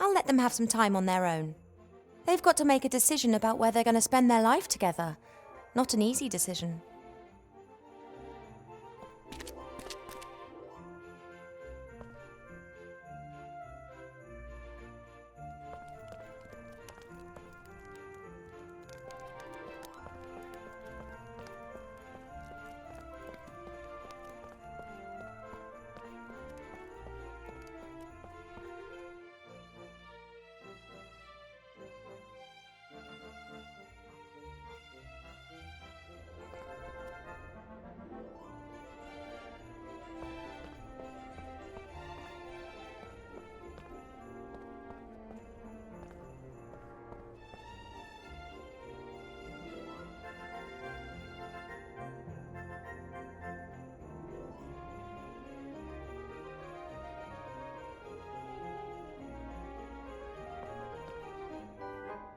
I'll let them have some time on their own. They've got to make a decision about where they're going to spend their life together. Not an easy decision.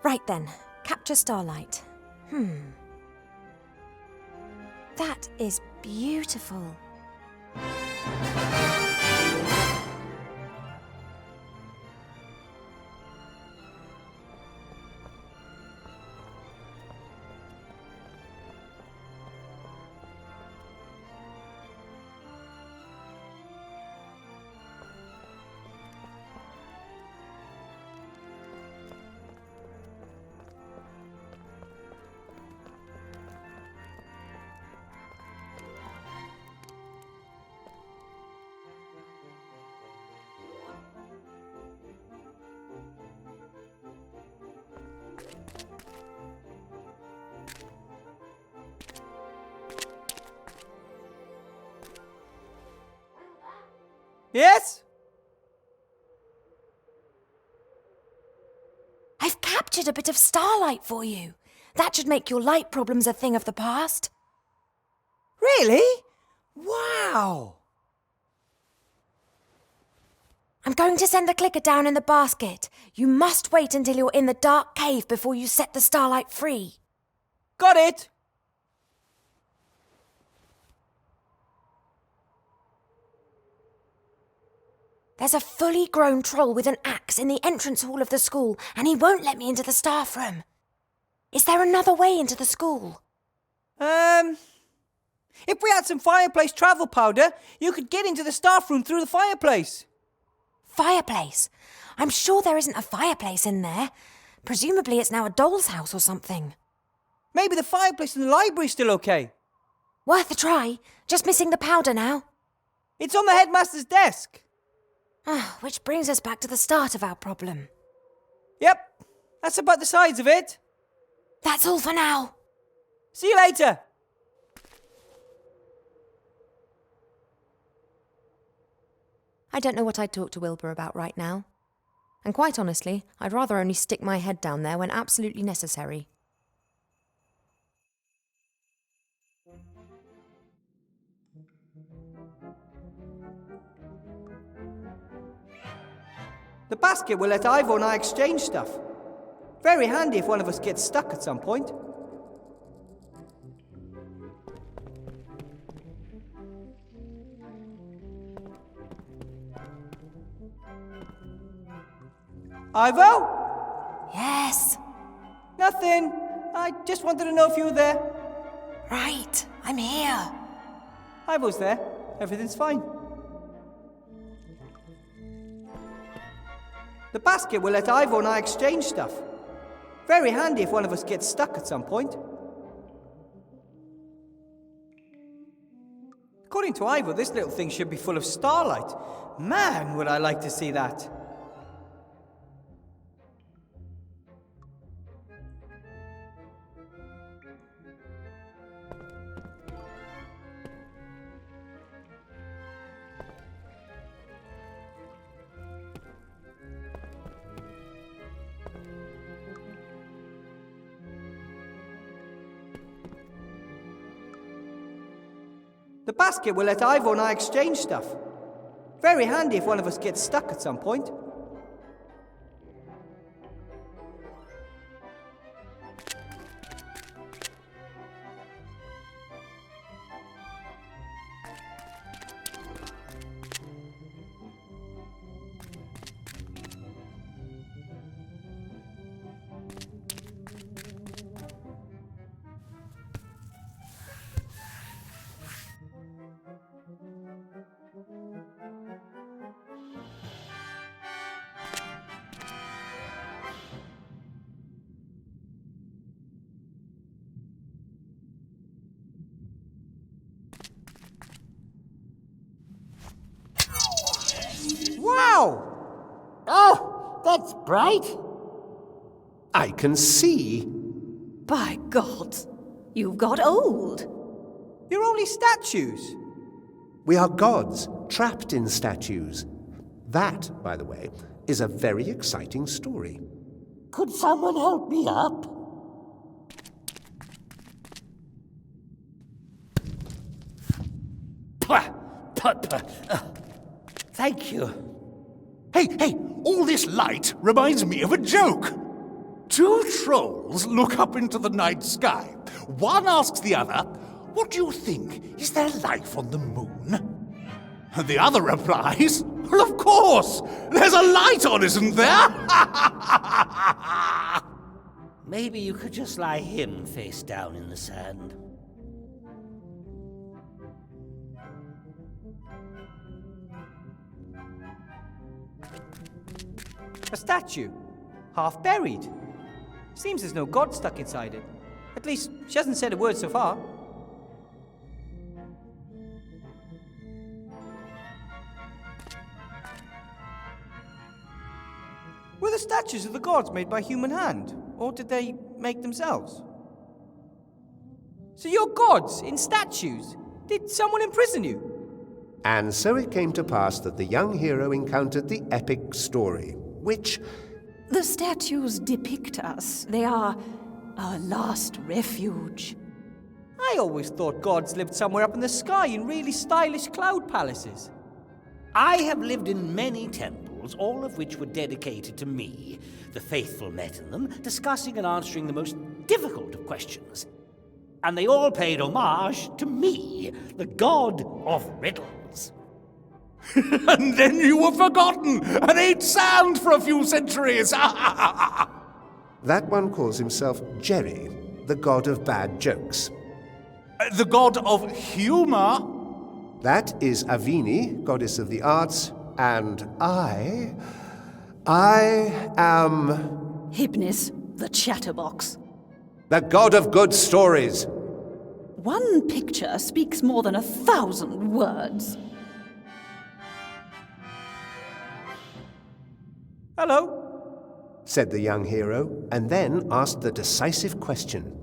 Right then, capture starlight. That is beautiful. Yes? I've captured a bit of starlight for you. That should make your light problems a thing of the past. Really? Wow! I'm going to send the clicker down in the basket. You must wait until you're in the dark cave before you set the starlight free. Got it! There's a fully grown troll with an axe in the entrance hall of the school, and he won't let me into the staff room. Is there another way into the school? If we had some fireplace travel powder, you could get into the staff room through the fireplace. Fireplace? I'm sure there isn't a fireplace in there. Presumably it's now a doll's house or something. Maybe the fireplace in the library's still okay. Worth a try. Just missing the powder now. It's on the headmaster's desk. Which brings us back to the start of our problem. Yep, that's about the size of it. That's all for now. See you later. I don't know what I'd talk to Wilbur about right now. And quite honestly, I'd rather only stick my head down there when absolutely necessary. The basket will let Ivor and I exchange stuff. Very handy if one of us gets stuck at some point. Ivo? Yes. Nothing. I just wanted to know if you were there. Right, I'm here. Ivo's there. Everything's fine. The basket will let Ivor and I exchange stuff. Very handy if one of us gets stuck at some point. According to Ivor, this little thing should be full of starlight. Man, would I like to see that. The basket will let Ivor and I exchange stuff. Very handy if one of us gets stuck at some point. Wow! Oh, that's bright. I can see. By God, you've got old. You're only statues. We are gods trapped in statues. That, by the way, is a very exciting story. Could someone help me up? Thank you. Hey, all this light reminds me of a joke. Two trolls look up into the night sky. One asks the other, "What do you think? Is there life on the moon?" And the other replies, "Well, of course! There's a light on, isn't there?" Maybe you could just lie him face down in the sand. A statue. Half buried. Seems there's no god stuck inside it. At least, she hasn't said a word so far. Were the statues of the gods made by human hand? Or did they make themselves? So you're gods in statues? Did someone imprison you? And so it came to pass that the young hero encountered the epic story, which... The statues depict us. They are our last refuge. I always thought gods lived somewhere up in the sky in really stylish cloud palaces. I have lived in many temples, all of which were dedicated to me. The faithful met in them, discussing and answering the most difficult of questions. And they all paid homage to me, the god of riddles. And then you were forgotten and ate sand for a few centuries. That one calls himself Jerry, the god of bad jokes. The god of humor? That is Avini, goddess of the arts, and I am... Hypnis, the chatterbox. the god of good stories. One picture speaks more than 1,000 words. Hello? Said the young hero, and then asked the decisive question.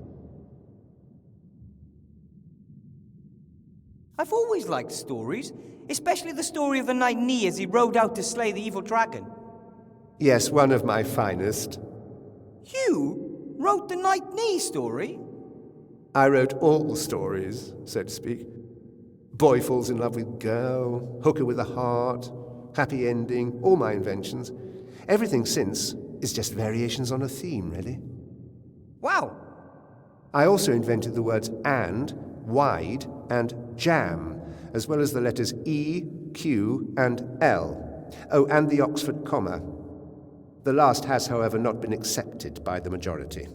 I've always liked stories, especially the story of the knight Ni as he rode out to slay the evil dragon. Yes, one of my finest. You wrote the knight Ni story? I wrote all stories, so to speak. Boy falls in love with girl, hooker with a heart, happy ending, all my inventions. Everything since is just variations on a theme, really. Wow. I also invented the words and, wide, and jam, as well as the letters E, Q, and L. Oh, and the Oxford comma. The last has, however, not been accepted by the majority.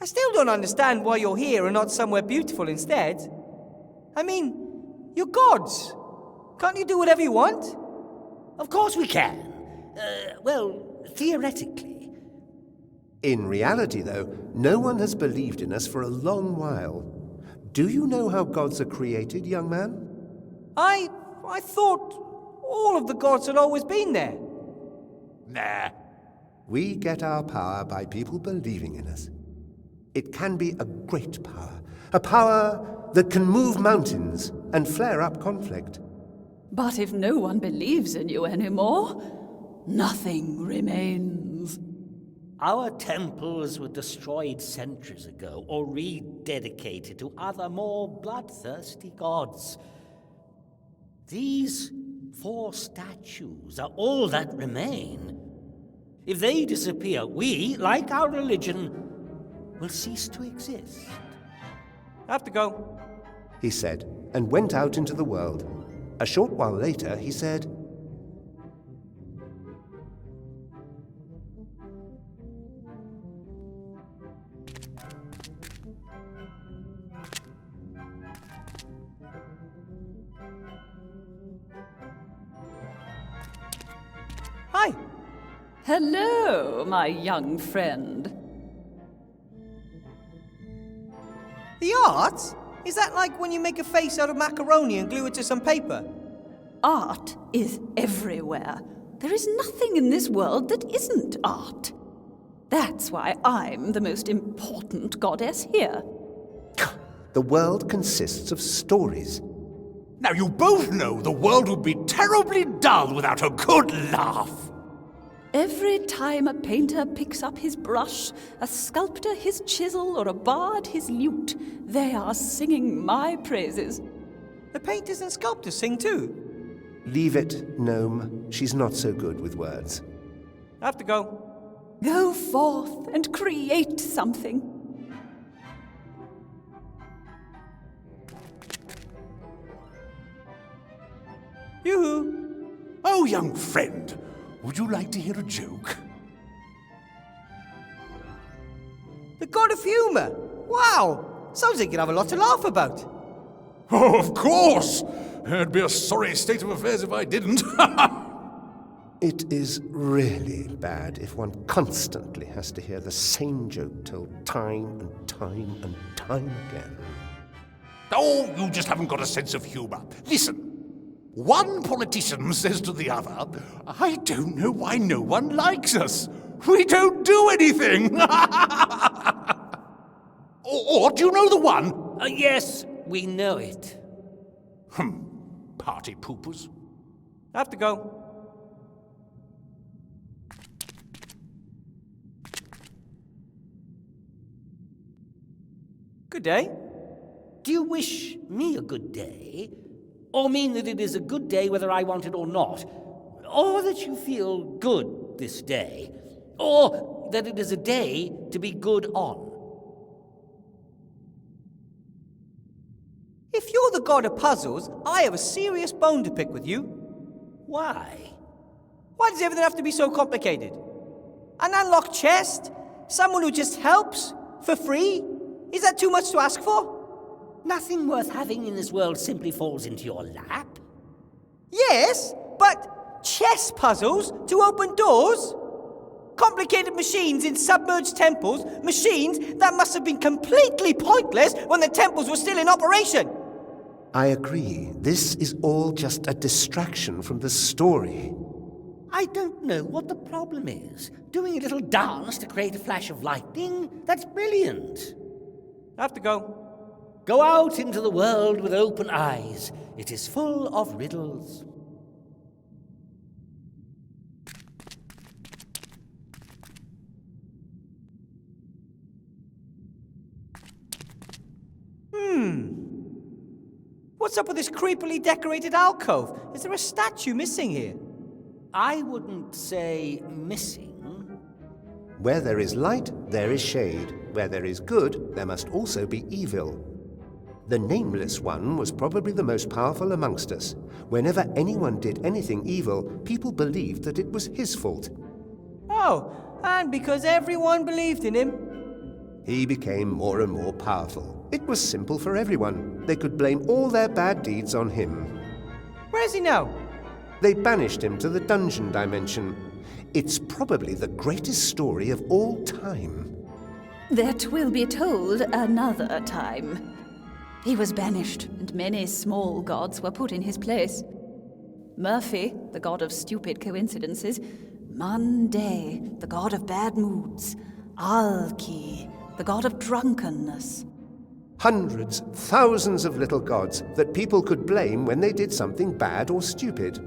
I still don't understand why you're here and not somewhere beautiful instead. I mean, you're gods. Can't you do whatever you want? Of course we can. Well, theoretically. In reality, though, no one has believed in us for a long while. Do you know how gods are created, young man? I thought all of the gods had always been there. Nah. We get our power by people believing in us. It can be a great power, a power that can move mountains and flare up conflict. But if no one believes in you anymore, nothing remains. Our temples were destroyed centuries ago or rededicated to other more bloodthirsty gods. These 4 statues are all that remain. If they disappear, we, like our religion, will cease to exist. I have to go. He said, and went out into the world. A short while later, he said, Hi. Hello, my young friend. The arts? Is that like when you make a face out of macaroni and glue it to some paper? Art is everywhere. There is nothing in this world that isn't art. That's why I'm the most important goddess here. The world consists of stories. Now, you both know the world would be terribly dull without a good laugh. Every time a painter picks up his brush, a sculptor his chisel, or a bard his lute, they are singing my praises. The painters and sculptors sing too. Leave it, Gnome. She's not so good with words. I have to go. Go forth and create something. Yoo-hoo! Oh, young friend, would you like to hear a joke? The god of humour! Wow! Sounds like you'd have a lot to laugh about. Oh, of course! It'd be a sorry state of affairs if I didn't. It is really bad if one constantly has to hear the same joke told time and time and time again. Oh, you just haven't got a sense of humour. Listen. One politician says to the other, I don't know why no one likes us. We don't do anything. or do you know the one? Yes, we know it. Party poopers. I have to go. Good day. Do you wish me a good day? Or mean that it is a good day whether I want it or not? Or that you feel good this day? Or that it is a day to be good on? If you're the god of puzzles, I have a serious bone to pick with you. Why? Why does everything have to be so complicated? An unlocked chest? Someone who just helps? For free? Is that too much to ask for? Nothing worth having in this world simply falls into your lap. Yes, but chess puzzles to open doors? Complicated machines in submerged temples, machines that must have been completely pointless when the temples were still in operation. I agree. This is all just a distraction from the story. I don't know what the problem is. Doing a little dance to create a flash of lightning? That's brilliant. I have to go. Go out into the world with open eyes. It is full of riddles. What's up with this creepily decorated alcove? Is there a statue missing here? I wouldn't say missing. Where there is light, there is shade. Where there is good, there must also be evil. The Nameless One was probably the most powerful amongst us. Whenever anyone did anything evil, people believed that it was his fault. Oh, and because everyone believed in him. He became more and more powerful. It was simple for everyone. They could blame all their bad deeds on him. Where is he now? They banished him to the dungeon dimension. It's probably the greatest story of all time. That will be told another time. He was banished, and many small gods were put in his place. Murphy, the god of stupid coincidences. Monday, the god of bad moods. Alki, the god of drunkenness. Hundreds, thousands of little gods that people could blame when they did something bad or stupid.